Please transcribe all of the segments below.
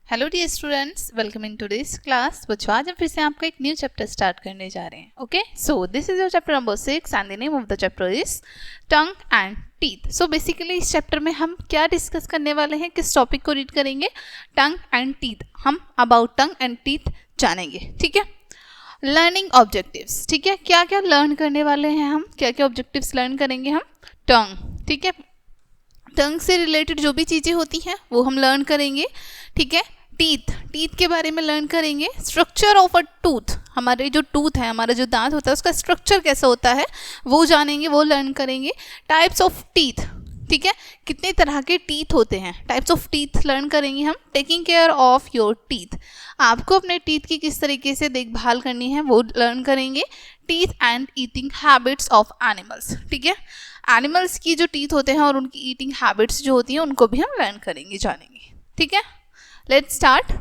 Hello dear students, welcome in to this class. बच्चों, आज हम फिर से आपका एक न्यू चैप्टर स्टार्ट करने जा रहे हैं। Okay, so this is your chapter number 6 and the name of the chapter is tongue and teeth. So basically इस चैप्टर में हम क्या डिस्कस करने वाले हैं, किस टॉपिक को रीड करेंगे? टंग एंड टीथ। हम अबाउट टंग एंड टीथ जानेंगे। ठीक है, लर्निंग ऑब्जेक्टिव्स। ठीक है, क्या क्या लर्न करने वाले हैं हम, क्या क्या ऑब्जेक्टिव्स लर्न करेंगे हम? टंग। ठीक है, टंग से रिलेटेड जो भी चीज़ें होती हैं वो हम लर्न करेंगे। ठीक है, टीथ के बारे में लर्न करेंगे। स्ट्रक्चर ऑफ अ टूथ, हमारे जो टूथ है, हमारा जो दांत होता है उसका स्ट्रक्चर कैसा होता है वो जानेंगे, वो लर्न करेंगे। टाइप्स ऑफ टीथ, ठीक है, कितने तरह के टीथ होते हैं, टाइप्स ऑफ टीथ लर्न करेंगे हम। Taking care of your teeth, आपको अपने टीथ की किस तरीके से देखभाल करनी है वो लर्न करेंगे। Teeth and eating habits of animals, ठीक है, एनिमल्स की जो टीथ होते हैं और उनकी ईटिंग हैबिट्स जो होती हैं उनको भी हम लर्न करेंगे, जानेंगे। ठीक है, let's start.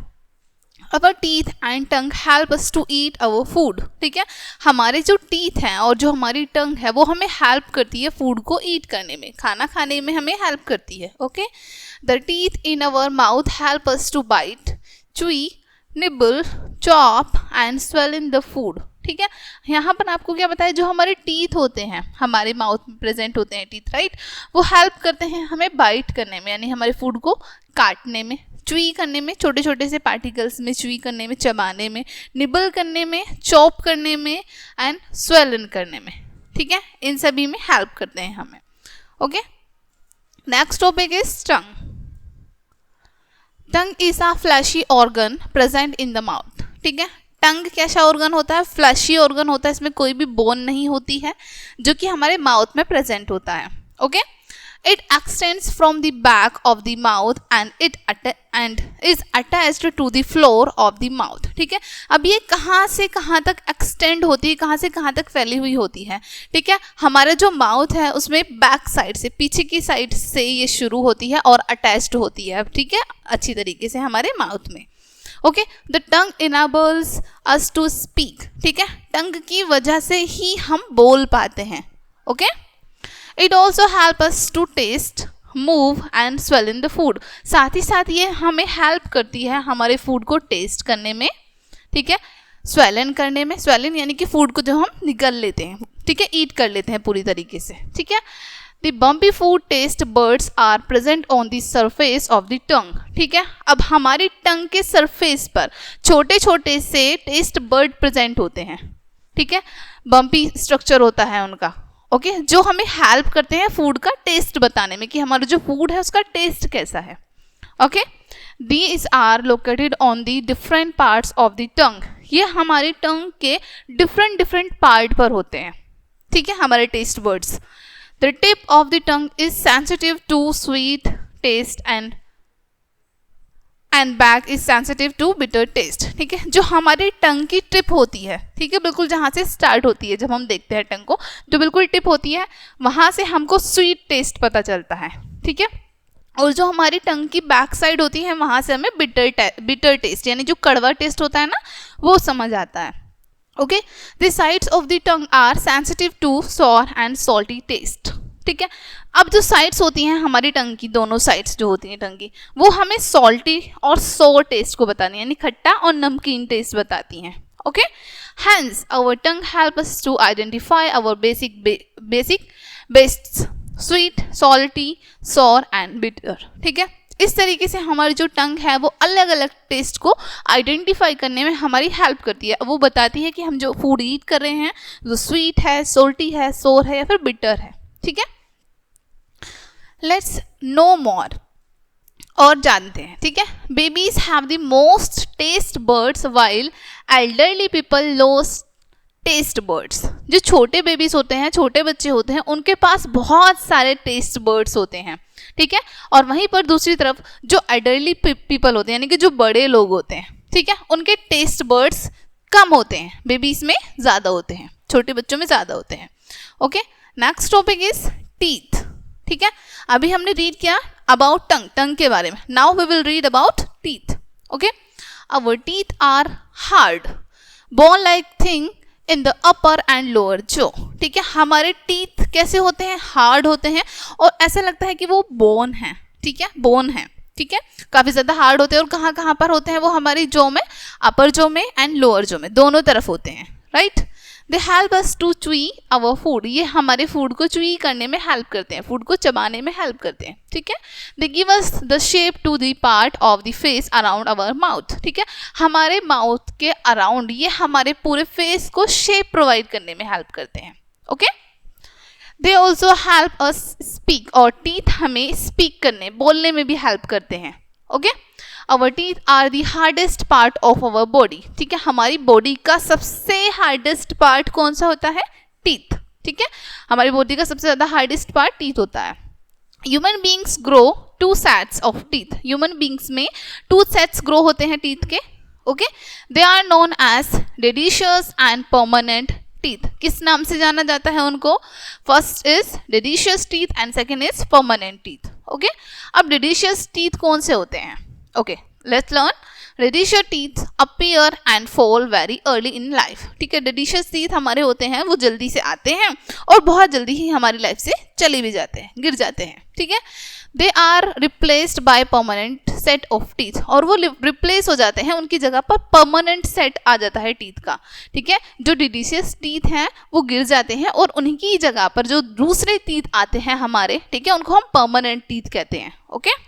Our teeth and tongue help us to eat our food. ठीक है, हमारे जो टीथ हैं और जो हमारी टंग है वो हमें हेल्प करती है फूड को ईट करने में, खाना खाने में हमें हेल्प करती है। Okay, the teeth in our mouth help us to bite, chew, nibble, chop and swallow in the food. ठीक है, यहाँ पर आपको क्या बताया, जो हमारे टीथ होते हैं हमारे माउथ में प्रेजेंट होते हैं टीथ, राइट, वो हेल्प करते हैं हमें बाइट करने में, यानी हमारे फूड को काटने में, च्वी करने में, छोटे छोटे से पार्टिकल्स में च्वी करने में, चबाने में, निबल करने में, चॉप करने में एंड स्वेलन करने में। ठीक है, इन सभी में हेल्प करते हैं हमें। Okay, next topic is tongue. Tongue is a fleshy organ present in the mouth. ठीक है, टंग कैसा ऑर्गन होता है? फ्लैशी ऑर्गन होता है, इसमें कोई भी बोन नहीं होती है, जो कि हमारे माउथ में प्रेजेंट होता है। Okay, it extends from the back of the mouth and is attached to the floor of the mouth। ठीक है, अब ये कहाँ से कहाँ तक एक्सटेंड होती है, कहाँ से कहाँ तक फैली हुई होती है? ठीक है, हमारा जो माउथ है उसमें बैक साइड से, पीछे की साइड से ये शुरू होती है और अटैच्ड होती है, ठीक है, अच्छी तरीके से हमारे माउथ में। Okay, the tongue enables us to speak. ठीक है, टंग की वजह से ही हम बोल पाते हैं। Okay, It also help us to taste, move and swallow the food। साथ ही साथ ये हमें हेल्प करती है हमारे फूड को टेस्ट करने में, ठीक है, स्वेलन करने में। स्वेलन यानी कि फूड को जो हम निगल लेते हैं, ठीक है, ईट कर लेते हैं पूरी तरीके से। ठीक है, the bumpy food taste buds are present on the surface of the tongue. ठीक है, अब हमारी टंग के सरफेस पर छोटे छोटे से टेस्ट बर्ड प्रेजेंट होते हैं। ठीक है, बम्पी स्ट्रक्चर होता है उनका। ओके, जो हमें हेल्प करते हैं फूड का टेस्ट बताने में कि हमारा जो फूड है उसका टेस्ट कैसा है। Okay, these are located on the different parts of the tongue. ये हमारे टंग के डिफरेंट पार्ट पर होते हैं। ठीक है, हमारे taste buds. The tip of the tongue is sensitive to sweet taste and back is sensitive to bitter taste. ठीक है, जो हमारी टंग की टिप होती है, ठीक है, बिल्कुल जहाँ से स्टार्ट होती है, जब हम देखते हैं टंग को, जो बिल्कुल टिप होती है वहाँ से हमको स्वीट टेस्ट पता चलता है। ठीक है, और जो हमारी टंग की बैक साइड होती है वहाँ से हमें बिटर टेस्ट, यानी जो कड़वा टेस्ट होता है ना, वो समझ आता है। Okay, the sides of the tongue are sensitive to sour and salty taste. ठीक है, अब जो साइड्स होती हैं हमारी टंग की, दोनों साइड्स जो होती हैं टंग की, वो हमें सॉल्टी और सोर टेस्ट को बताती हैं, यानी खट्टा और नमकीन टेस्ट बताती हैं। Okay, hence our tongue help us to identify our basic tastes, sweet, salty, sour and bitter. ठीक है, इस तरीके से हमारी जो टंग है वो अलग अलग टेस्ट को आइडेंटिफाई करने में हमारी हेल्प करती है। वो बताती है कि हम जो फूड ईट कर रहे हैं वो स्वीट है, सोल्टी है, सोर है या फिर बिटर है। ठीक है, लेट्स नो मोर, और जानते हैं। ठीक है, babies have the most taste buds while elderly people lost taste buds. जो छोटे बेबीज होते हैं, छोटे बच्चे होते हैं, उनके पास बहुत सारे टेस्ट बर्ड्स होते हैं। ठीक है, और वहीं पर दूसरी तरफ जो एल्डरली पीपल होते हैं, यानी कि जो बड़े लोग होते हैं, ठीक है, उनके टेस्ट बर्ड्स कम होते हैं, बेबीज में ज़्यादा होते हैं, छोटे बच्चों में ज़्यादा होते हैं। Okay, next topic is teeth. ठीक है, अभी हमने रीड किया अबाउट टंग के बारे में, now we will read about teeth. Okay, our teeth are hard bone like thing in the upper and lower jaw. ठीक है, हमारे टीथ कैसे होते हैं? हार्ड होते हैं और ऐसा लगता है कि वो बोन है। ठीक है, बोन है। ठीक है, काफी ज्यादा हार्ड होते हैं और कहाँ कहाँ पर होते हैं वो हमारी जॉ में, अपर जॉ में एंड लोअर जॉ में, दोनों तरफ होते हैं, right. They help us to chew our food, ये हमारे फूड को च्वी करने में हेल्प करते हैं, फूड को चबाने में हेल्प करते हैं, ठीक है। They give us the shape to the part of the face around our mouth, ठीक है, हमारे माउथ के अराउंड ये हमारे पूरे फेस को शेप प्रोवाइड करने में हेल्प करते हैं, okay. They also help us speak, और टीथ हमें स्पीक करने, बोलने में भी हेल्प करते हैं, okay. Our teeth are the hardest part of our body, ठीक है, हमारी बॉडी का सबसे हार्डेस्ट पार्ट कौन सा होता है? टीथ, ठीक है, हमारी बॉडी का सबसे ज्यादा हार्डेस्ट पार्ट टीथ होता है। Human beings grow 2 sets of teeth, human beings में 2 sets ग्रो होते हैं टीथ के, okay. They are known as deciduous and permanent teeth, किस नाम से जाना जाता है उनको? First is deciduous teeth and second is permanent teeth, okay. अब डेडिशियस टीथ कौन से होते हैं? Okay, let's learn. Deciduous teeth appear and fall very early in life, ठीक है, डेडिशियस टीथ हमारे होते हैं वो जल्दी से आते हैं और बहुत जल्दी ही हमारी लाइफ से चले भी जाते हैं, गिर जाते हैं, ठीक है। They are replaced by permanent set of teeth, और वो रिप्लेस हो जाते हैं, उनकी जगह पर परमानेंट सेट आ जाता है टीथ का, ठीक है। जो डेडिशियस टीथ हैं वो गिर जाते हैं और उन्हीं की जगह पर जो दूसरे टीथ आते हैं हमारे, ठीक है, उनको हम परमानेंट टीथ कहते हैं, okay.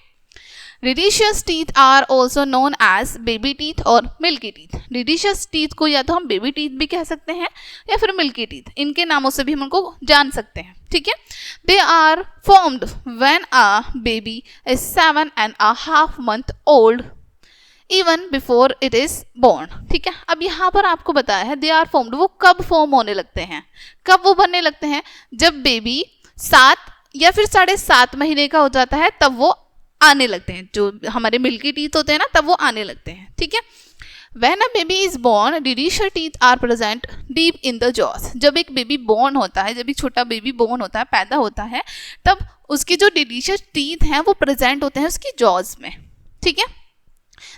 Deciduous teeth are also known as baby teeth और milky teeth. Deciduous teeth को या तो हम baby teeth भी कह सकते हैं या फिर milky teeth, इनके नामों से भी हम उनको जान सकते हैं, ठीक है। They are formed when a baby is 7.5 months old, even before it is born, ठीक है। अब यहाँ पर आपको बताया है they are formed, वो कब फॉर्म होने लगते हैं, कब वो बनने लगते हैं? जब बेबी 7 या फिर 7.5 महीने का हो जाता है तब वो आने लगते हैं, जो हमारे मिल्की टीथ होते हैं ना तब वो आने लगते हैं, ठीक है। When a baby is born, deciduous teeth are present deep in the jaws. जब एक बेबी बॉर्न होता है, जब एक छोटा बेबी बॉर्न होता है, पैदा होता है, तब उसके जो deciduous teeth हैं वो प्रेजेंट होते हैं उसकी जॉज में, ठीक है।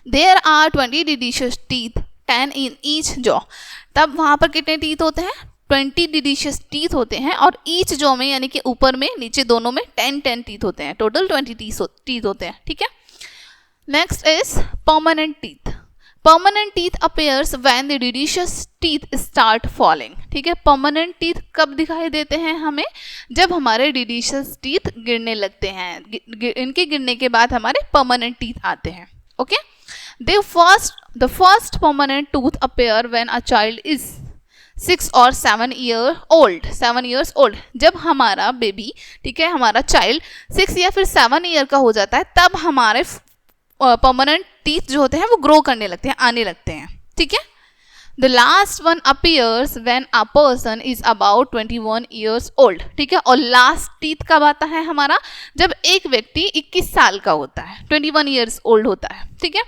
There are 20 deciduous teeth, 10 in each jaw. तब वहाँ पर कितने टीथ होते हैं? 20 deciduous टीथ होते हैं और ईच जॉ में यानी कि ऊपर में नीचे दोनों में 10 टीथ होते हैं, टोटल 20 टीथ होते हैं, ठीक है। Next is permanent teeth. Permanent teeth appears when the deciduous teeth start falling, ठीक है। परमानेंट टीथ कब दिखाई देते हैं हमें? जब हमारे deciduous टीथ गिरने लगते हैं, इनके गिरने के बाद हमारे परमानेंट टीथ आते हैं, okay. The first permanent tooth appear when a child is 6 or 7 years old. जब हमारा बेबी, ठीक है, हमारा चाइल्ड 6 या फिर 7 ईयर का हो जाता है तब हमारे परमानेंट टीथ जो होते हैं वो ग्रो करने लगते हैं, आने लगते हैं, ठीक है। The last one appears when a person is about 21 years old, ठीक है। और लास्ट टीथ कब आता है हमारा? जब एक व्यक्ति 21 साल का होता है, 21 years old होता है, ठीक है।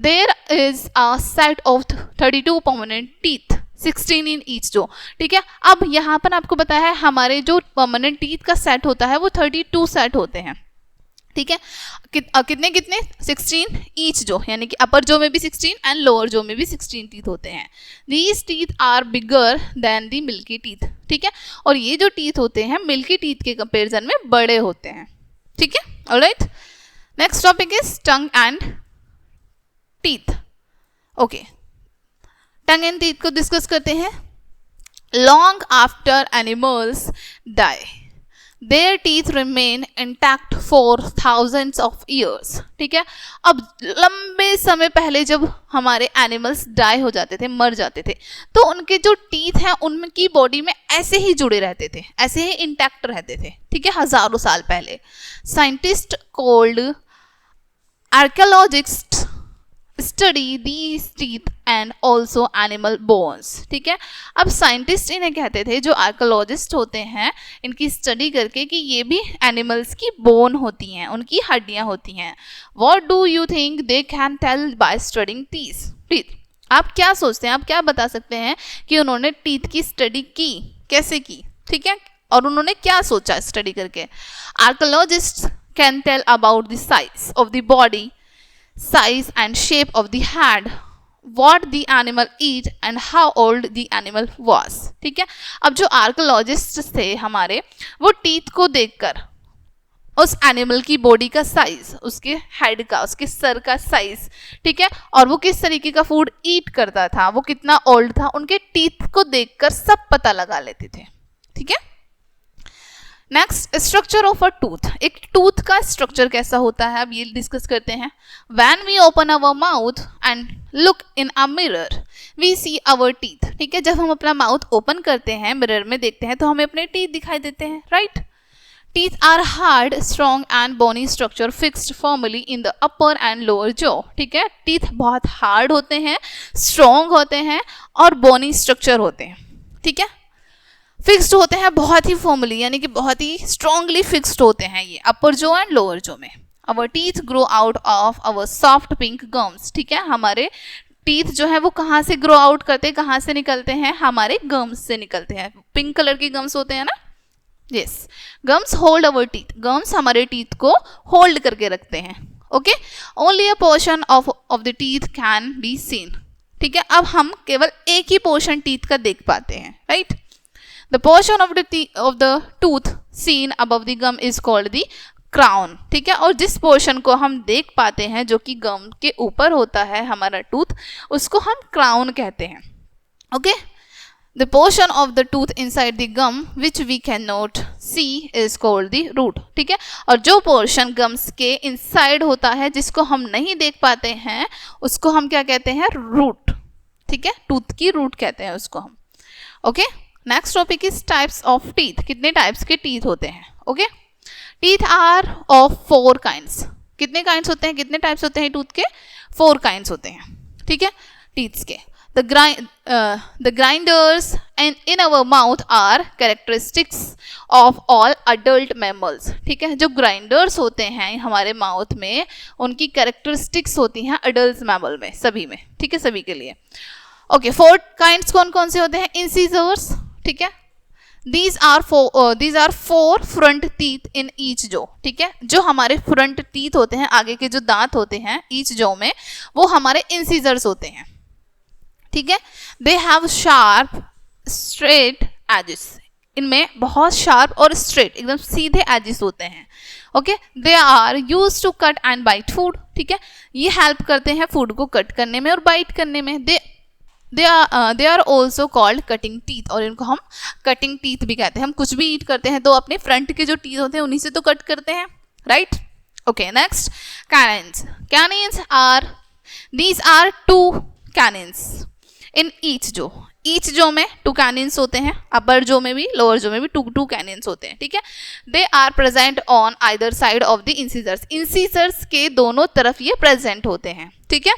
There is a set of 32 permanent teeth, 16 in each jaw, ठीक है। अब यहाँ पर आपको बताया है हमारे जो परमानेंट टीथ का सेट होता है वो 32 सेट होते हैं, ठीक है। कितने 16 ईच जो, यानी कि अपर जो में भी 16 एंड लोअर जो में भी 16 टीथ होते हैं। These teeth are bigger than the milky teeth, ठीक है। और ये जो टीथ होते हैं मिल्की टीथ के कंपेरिजन में बड़े होते हैं, ठीक है। Alright, next topic is tongue and teeth, okay. Tongue and teeth को डिस्कस करते हैं। Long after animals die their teeth remain intact for thousands of years, ठीक है। अब लंबे समय पहले जब हमारे एनिमल्स डाई हो जाते थे, मर जाते थे, तो उनके जो टीथ हैं उनकी बॉडी में ऐसे ही जुड़े रहते थे, ऐसे ही इंटैक्ट रहते थे, ठीक है, हजारों साल पहले। Scientist cold archaeologist study these teeth and also animal bones, ठीक है। अब साइंटिस्ट इन्हें कहते थे, जो आर्कियोलॉजिस्ट होते हैं, इनकी स्टडी करके कि ये भी एनिमल्स की बोन होती हैं, उनकी हड्डियां होती हैं। What do you think they can tell by studying teeth? आप क्या सोचते हैं, आप क्या बता सकते हैं कि उन्होंने टीथ की स्टडी की, कैसे की, ठीक है, और उन्होंने क्या सोचा स्टडी करके? Archaeologist can tell about the size of the body, size and shape of the head, what the animal eat and how old the animal was, ठीक है। अब जो आर्कियोलॉजिस्ट थे हमारे, वो टीथ को देखकर उस एनिमल की बॉडी का साइज, उसके हेड का, उसके सर का साइज, ठीक है, और वो किस तरीके का फूड ईट करता था, वो कितना ओल्ड था, उनके टीथ को देखकर सब पता लगा लेते थे, ठीक है। Next, structure of a tooth. एक टूथ का स्ट्रक्चर कैसा होता है, अब ये डिस्कस करते हैं। When we open our mouth and look in a mirror we see our teeth, ठीक है, जब हम अपना माउथ ओपन करते हैं, मिरर में देखते हैं, तो हमें अपने टीथ दिखाई देते हैं, right. Teeth are hard, strong and bony structure fixed firmly in the upper and lower jaw, ठीक है। टीथ बहुत हार्ड होते हैं, स्ट्रॉन्ग होते हैं और बोनी स्ट्रक्चर होते हैं, ठीक है। फिक्स्ड होते हैं बहुत ही फॉर्मली, यानी कि बहुत ही स्ट्रॉन्गली फिक्स्ड होते हैं ये अपर जो एंड लोअर जो में। Our teeth grow out of our soft pink gums, ठीक है, हमारे टीथ जो है वो कहाँ से ग्रो आउट करते हैं, कहाँ से निकलते हैं, हमारे गम्स से निकलते हैं। पिंक कलर के गम्स होते हैं ना, yes. Gums hold our teeth, gums हमारे टीथ को होल्ड करके रखते हैं, okay. Only a portion of the teeth can be seen, ठीक है। अब हम केवल एक ही पोर्शन टीथ का देख पाते हैं, right. The portion of the tooth seen above the gum is called the crown, ठीक है। और जिस पोर्शन को हम देख पाते हैं जो कि गम के ऊपर होता है हमारा टूथ, उसको हम क्राउन कहते हैं, okay. The portion of the tooth inside the gum which we cannot see is called the root, ठीक है। और जो पोर्शन गम्स के इनसाइड होता है जिसको हम नहीं देख पाते हैं, उसको हम क्या कहते हैं, रूट, ठीक है, टूथ की रूट कहते हैं उसको हम, okay. Next topic is types of teeth, कितने टाइप्स के टीथ होते हैं, okay. Teeth are of 4 kinds, कितने काइंड्स होते हैं, कितने टाइप्स होते हैं टूथ के, 4 काइंड्स होते हैं, ठीक है, टीथ्स के। The grinders in our mouth are characteristics of all adult mammals, ठीक है। जो ग्राइंडर्स होते हैं हमारे माउथ में, उनकी कैरेक्टरिस्टिक्स होती हैं अडल्ट मैमल में, सभी में, ठीक है, सभी के लिए, ओके। 4 काइंड्स कौन कौन से होते हैं, इंसिजर्स, ठीक है। These are 4 front teeth in each jaw, ठीक है। जो हमारे फ्रंट टीथ होते हैं, आगे के जो दांत होते हैं ईच जॉ में, वो हमारे इंसिजर्स होते हैं, ठीक है। They have sharp straight edges, इनमें बहुत शार्प और स्ट्रेट एकदम सीधे एजेस होते हैं, okay. They are use to cut and bite food, ठीक है, ये हेल्प करते हैं फूड को कट करने में और बाइट करने में। They are also called cutting teeth, और इनको हम कटिंग टीथ भी कहते हैं। हम कुछ भी ईट करते हैं तो अपने फ्रंट के जो टीथ होते हैं उन्हीं से तो कट करते हैं, right, okay. Next, canines. Canines are, these are 2 canines in each jaw में 2 कैनिन्स होते हैं, अपर जो में भी लोअर जो में भी 2 कैनिन्स होते हैं, ठीक है। They are present on either side of the incisors, incisors के दोनों तरफ ये प्रेजेंट होते हैं, ठीक है।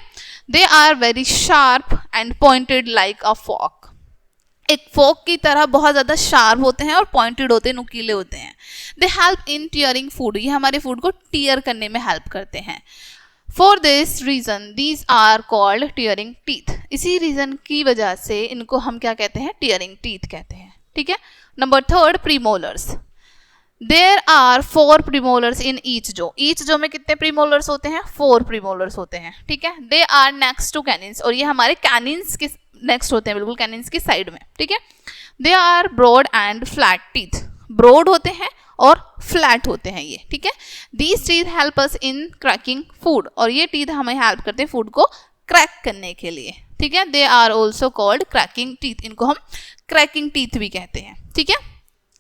They are very sharp and pointed like a fork, एक फॉक की तरह बहुत ज़्यादा शार्प होते हैं और पॉइंटेड होते हैं, नुकीले होते हैं। They help in tearing food, ये हमारे फूड को टीयर करने में हेल्प करते हैं। For this reason these are called tearing teeth, इसी रीजन की वजह से इनको हम क्या कहते हैं, टीयरिंग टीथ कहते हैं, ठीक है। Number 3, premolars. There are 4 premolars in each jaw में कितने प्रीमोलर्स होते हैं, 4 प्रीमोलर्स होते हैं, ठीक है। दे आर नेक्स्ट टू कैनिन्स, और ये हमारे कैनिन्स के नेक्स्ट होते हैं, बिल्कुल कैनिन्स की साइड में, ठीक है। They are broad and flat teeth, broad होते हैं और फ्लैट होते हैं ये, ठीक है। These teeth help us in cracking food, और ये टीथ हमें हेल्प करते हैं फूड को क्रैक करने के लिए, ठीक है। They are also called cracking teeth, इनको हम क्रैकिंग टीथ भी कहते हैं, ठीक है।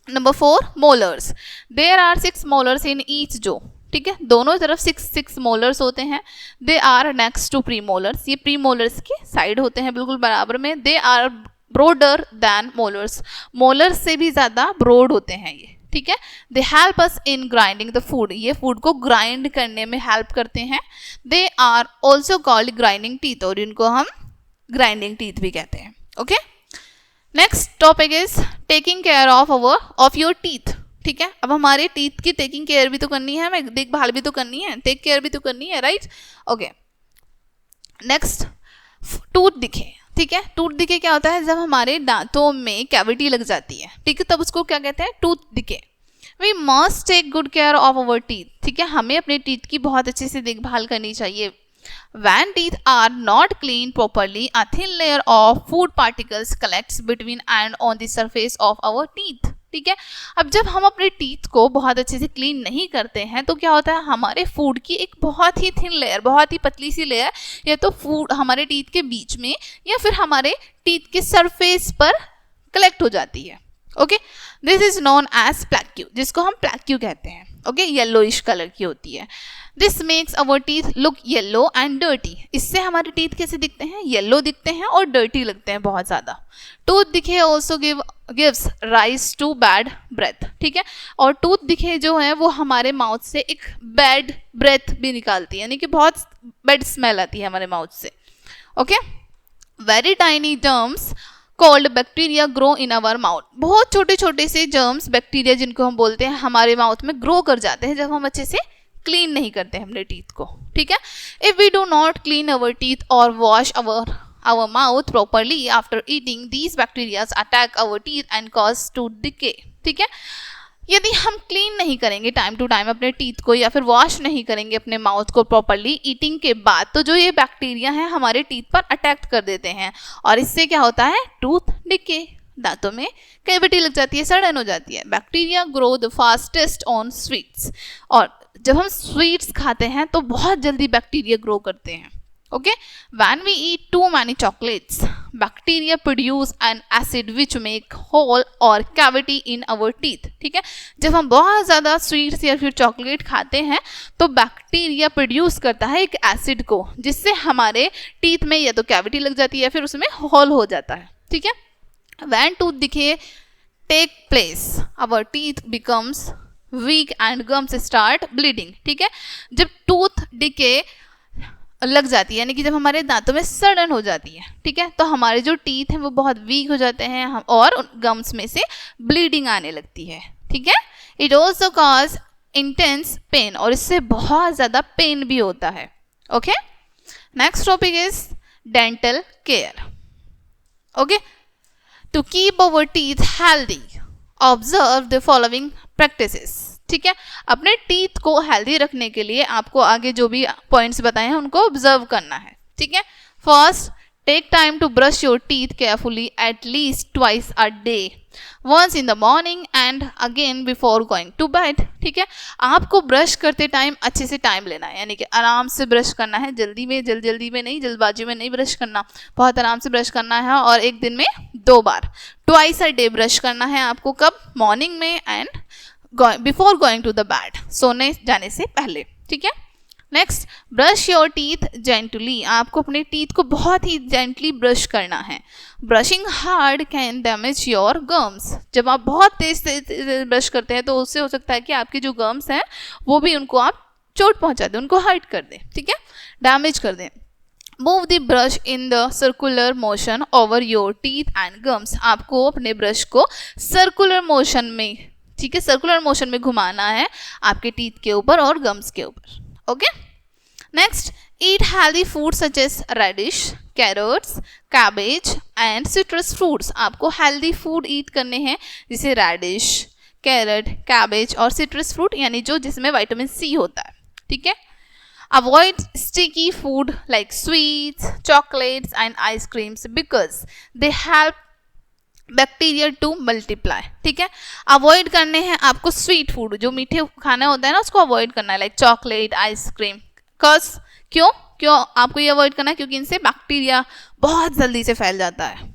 Number 4, molars. There are 6 molars in each jaw, ठीक है, दोनों तरफ 6 मोलर्स होते हैं। They are next to premolars, ये प्रीमोलर्स के साइड होते हैं बिल्कुल बराबर में। They are broader than molars, molars से भी ज़्यादा ब्रॉड होते हैं ये, ठीक है। They help us in grinding the food, ये फूड को ग्राइंड करने में हेल्प करते हैं। They are also called grinding teeth, और इनको हम ग्राइंडिंग टीथ भी कहते हैं, okay. Next topic is taking care of your teeth, ठीक है। अब हमारे टीथ की टेकिंग केयर भी तो करनी है, हमें देखभाल भी तो करनी है, टेक केयर भी तो करनी है, राइट, ओके। नेक्स्ट, टूथ दिखे, ठीक है। टूथ दिखे क्या होता है, जब हमारे दांतों में कैविटी लग जाती है, ठीक है, तब उसको क्या कहते हैं, tooth decay. We must take good care of our teeth, ठीक है, हमें अपने टीथ की बहुत अच्छे से देखभाल करनी चाहिए। When teeth are not cleaned properly, a thin layer of food particles collects between and on the surface of our teeth, ठीक है। अब जब हम अपने टीथ को बहुत अच्छे से क्लीन नहीं करते हैं तो क्या होता है, हमारे फूड की एक बहुत ही थिन लेयर, बहुत ही पतली सी लेयर या तो फूड हमारे टीथ के बीच में या फिर हमारे टीथ के सरफेस पर कलेक्ट हो जाती है। Okay, this is known as plaque, जिसको हम प्लैक्यू कहते हैं। ओके, येलोइश कलर की होती है। This makes our teeth look yellow and dirty. इससे हमारे टीथ कैसे दिखते हैं, येलो दिखते हैं और डर्टी लगते हैं बहुत ज़्यादा। Tooth decay also gives rise to bad breath, ठीक है। और टूथ दिखे जो है वो हमारे माउथ से एक बैड ब्रेथ भी निकालती है, यानी कि बहुत बैड स्मेल आती है हमारे माउथ से। Okay, very tiny germs called bacteria grow in our mouth. बहुत छोटे छोटे से जर्म्स, बैक्टीरिया जिनको हम बोलते हैं, हमारे माउथ में ग्रो कर जाते हैं जब हम अच्छे से क्लीन नहीं करते हैं अपने टीथ को, ठीक है। If we do not clean our teeth और wash our mouth properly after eating, these bacteria attack our teeth and cause to decay, ठीक है। यदि हम क्लीन नहीं करेंगे टाइम टू टाइम अपने टीथ को या फिर वॉश नहीं करेंगे अपने माउथ को प्रॉपरली ईटिंग के बाद, तो जो ये बैक्टीरिया हैं हमारे टीथ पर अटैक कर देते हैं और इससे क्या होता है, टूथ डिके, दांतों में कैविटी लग जाती है, सड़न हो जाती है। Bacteria grow the fastest on sweets, और जब हम स्वीट्स खाते हैं तो बहुत जल्दी बैक्टीरिया ग्रो करते हैं। Okay, when we eat too many chocolates, bacteria produce an acid which make hole or cavity in our teeth, ठीक है। जब हम बहुत ज़्यादा स्वीट्स या फिर चॉकलेट खाते हैं तो बैक्टीरिया प्रोड्यूस करता है एक एसिड को, जिससे हमारे टीथ में या तो कैविटी लग जाती है या फिर उसमें होल हो जाता है, ठीक है। when tooth decay take place, our teeth becomes weak and gums start bleeding, ठीक है। जब टूथ डिके लग जाती है, यानी कि जब हमारे दांतों में सड़न हो जाती है, ठीक है, तो हमारे जो टीथ हैं वो बहुत वीक हो जाते हैं और गम्स में से ब्लीडिंग आने लगती है, ठीक है। It also cause intense pain, और इससे बहुत ज़्यादा पेन भी होता है। Okay, next topic is dental care. Okay, to keep our teeth healthy observe the following practices, ठीक है। अपने टीथ को हेल्दी रखने के लिए आपको आगे जो भी पॉइंट्स बताए हैं उनको ऑब्जर्व करना है, ठीक है। First, take time to brush your teeth carefully at least twice a day, once in the morning and again before going to bed, ठीक है। आपको ब्रश करते टाइम अच्छे से टाइम लेना है, यानी कि आराम से ब्रश करना है, जल्दी में नहीं, जल्दबाजी में नहीं ब्रश करना, बहुत आराम से ब्रश करना है। और एक दिन में 2 बार, ट्वाइस अ डे ब्रश करना है आपको, कब, मॉर्निंग में and before going to the bed, सोने जाने से पहले, ठीक है। Next, brush your teeth gently, आपको अपने टीथ को बहुत ही जेंटली ब्रश करना है। Brushing hard can damage your gums, जब आप बहुत तेज ब्रश करते हैं तो उससे हो सकता है कि आपके जो गम्स हैं वो भी उनको आप चोट पहुंचा दें, उनको हर्ट कर दें, ठीक है, डैमेज कर दें। Move the brush in the circular motion over your teeth and gums, आपको अपने ब्रश को सर्कुलर मोशन में, ठीक है, सर्कुलर मोशन में घुमाना है आपके टीथ के ऊपर और गम्स के ऊपर। Okay, next, eat healthy food such as radish, carrots, cabbage and citrus fruits, आपको हेल्दी फूड ईट करने हैं, जैसे रेडिश, कैरेट, कैबेज और सिट्रस फ्रूट, यानी जो जिसमें विटामिन सी होता है, ठीक है। Avoid sticky food like sweets, chocolates and ice creams because they help bacteria to multiply, ठीक है। अवॉइड करने हैं आपको स्वीट फूड, जो मीठे खाना होता है ना उसको अवॉइड करना है, लाइक चॉकलेट, आइसक्रीम। क्यों आपको ये अवॉइड करना है, क्योंकि इनसे बैक्टीरिया बहुत जल्दी से फैल जाता है।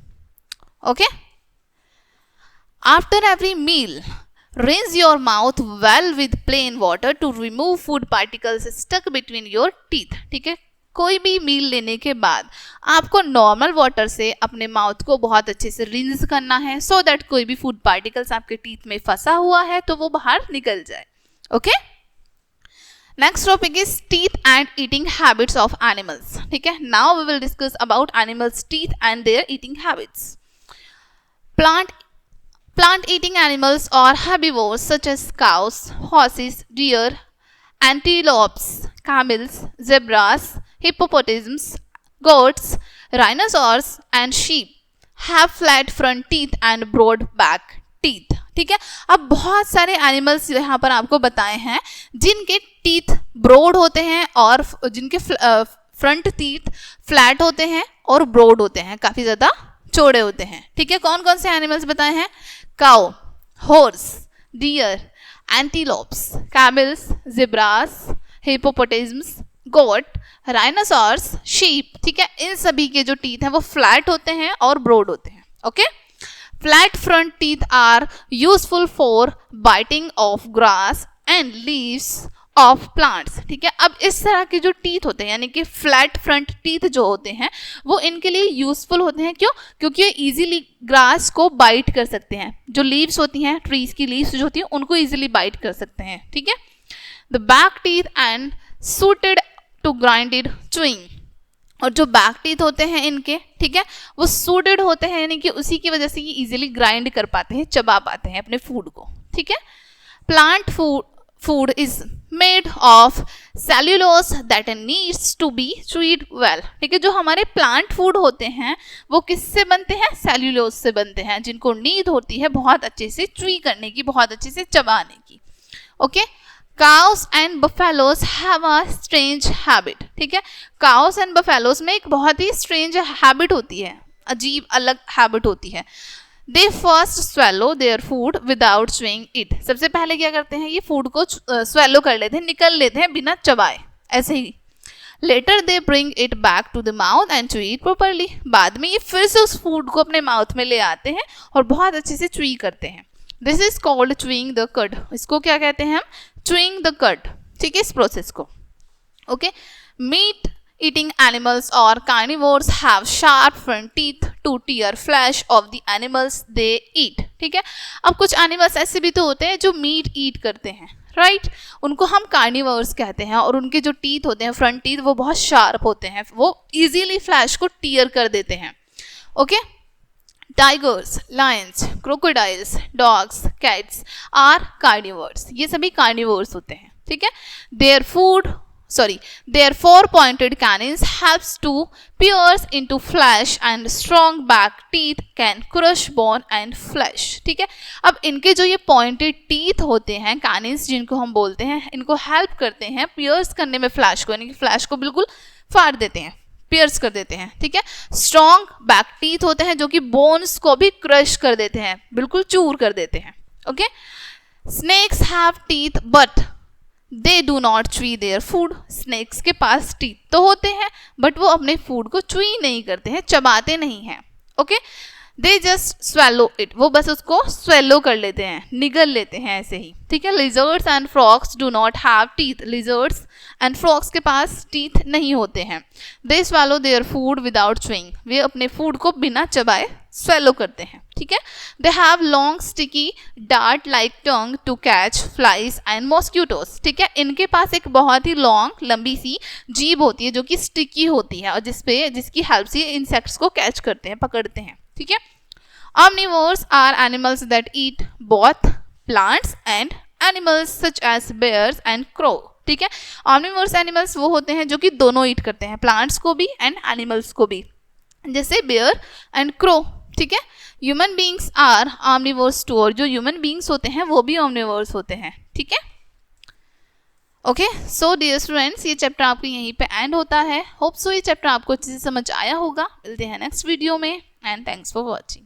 Okay, after every meal rinse your mouth well with plain water to remove food particles stuck between your teeth, ठीक है। कोई भी मील लेने के बाद आपको नॉर्मल वाटर से अपने माउथ को बहुत अच्छे से रिंस करना है, सो दैट कोई भी फूड पार्टिकल्स आपके टीथ में फंसा हुआ है तो वो बाहर निकल जाए। Okay, next topic is teeth and eating habits of animals, ठीक है। Now we will discuss about animals teeth and their eating habits. Plant eating animals or herbivores such as cows, horses, deer, antelopes, camels, zebras, hippopotamus, goats, rhinoceros and sheep have flat front teeth and broad back teeth, ठीक है। अब बहुत सारे animals यहाँ पर आपको बताए हैं जिनके टीथ ब्रॉड होते हैं और जिनके फ्रंट टीथ फ्लैट होते हैं और ब्रॉड होते हैं, काफ़ी ज़्यादा चौड़े होते हैं, ठीक है। कौन कौन से एनिमल्स बताए हैं? Cow, horse, deer, antelopes, camels, zebras, hippopotamus, goat, rhinoceros, sheep, ठीक है, इन सभी के जो टीथ हैं वो फ्लैट होते हैं और ब्रॉड होते हैं. Okay, flat front teeth are useful for biting off grass and leaves of plants. ठीक है, अब इस तरह के जो टीथ होते हैं यानी कि फ्लैट फ्रंट टीथ जो होते हैं वो इनके लिए यूजफुल होते हैं. क्यों? क्योंकि ये इजीली ग्रास को बाइट कर सकते हैं. जो लीव्स होती हैं, ट्रीज की लीव्स जो होती हैं उनको इजीली बाइट कर सकते हैं. ठीक है, the back teeth and suited to grinded chewing. और जो बैक टीथ होते हैं इनके, ठीक है, वो सूटेड होते हैं यानी कि उसी की वजह से ये इजीली ग्राइंड कर पाते हैं, चबा पाते हैं अपने फूड को. ठीक है, plant food is made of cellulose that needs to be chewed well. ठीक है, जो हमारे प्लांट फूड होते हैं वो किससे बनते हैं? सेल्यूलोज से बनते हैं, जिनको नीड होती है बहुत अच्छे से च्वी करने की, बहुत अच्छे से चबाने की. Okay, cows and buffaloes have a strange habit. ठीक है, cows and buffaloes में एक बहुत ही strange habit होती है, अजीब अलग हैबिट होती है. They first swallow their food without chewing it. सबसे पहले क्या करते हैं? ये फूड को swallow कर लेते हैं, निकल लेते हैं बिना चबाए, ऐसे ही. Later they bring it back to the mouth and chew it properly. बाद में ये फिर से उस फूड को अपने माउथ में ले आते हैं और बहुत अच्छे से च्वी करते हैं. This is called chewing the cud. इसको क्या कहते हैं हम? Chewing the cud. ठीक है, इस प्रोसेस को. Okay, meat eating animals or carnivores have sharp front teeth to tear flesh of the animals they eat. ठीक है, अब कुछ एनिमल्स ऐसे भी तो होते हैं जो मीट ईट करते हैं, राइट, उनको हम कार्निवर्स कहते हैं और उनके जो टीथ होते हैं, फ्रंट टीथ, वो बहुत शार्प होते हैं, वो इजीली फ्लैश को टीयर कर देते हैं. Okay, tigers, lions, crocodiles, dogs, cats are carnivores. ये सभी कार्निवर्स होते हैं. ठीक है, their four-pointed canines helps to pierce into flesh and strong back teeth can crush bone and flesh. ठीक है, अब इनके जो ये pointed teeth होते हैं, canines जिनको हम बोलते हैं, इनको help करते हैं pierce करने में फ्लैश को, यानी कि फ्लैश को बिल्कुल फाड़ देते हैं, pierce कर देते हैं. ठीक है, strong back teeth होते हैं जो कि bones को भी crush कर देते हैं, बिल्कुल चूर कर देते हैं. Okay, snakes have teeth but they do not chew their food. Snakes के पास टीथ तो होते हैं बट वो अपने फूड को च्वी नहीं करते हैं, चबाते नहीं हैं. Okay, they just swallow it. वो बस उसको स्वेलो कर लेते हैं, निगल लेते हैं ऐसे ही. ठीक है, lizards and frogs do not have teeth. Lizards and frogs के पास टीथ नहीं होते हैं. They swallow their food without chewing. वे अपने फूड को बिना चबाए स्वेलो करते हैं. ठीक है, they have long sticky dart like tongue to catch flies and mosquitoes. ठीक है, इनके पास एक बहुत ही लॉन्ग लंबी सी जीभ होती है जो कि स्टिकी होती है और जिसकी हेल्प से इंसेक्ट्स को कैच करते हैं, पकड़ते हैं. ठीक है, omnivores are animals that eat both plants and animals such as bears and crow. ठीक है, omnivores animals वो होते हैं जो कि दोनों ईट करते हैं, प्लांट्स को भी एंड एनिमल्स को भी, जैसे बेयर एंड क्रो. ठीक है, human beings are omnivores too. और जो ह्यूमन बींग्स होते हैं वो भी omnivores होते हैं. ठीक है, ओके, सो डियर स्टूडेंट्स, ये चैप्टर आपको यहीं पे एंड होता है. होप सो ये चैप्टर आपको अच्छे से समझ आया होगा. मिलते हैं नेक्स्ट वीडियो में एंड थैंक्स फॉर वॉचिंग.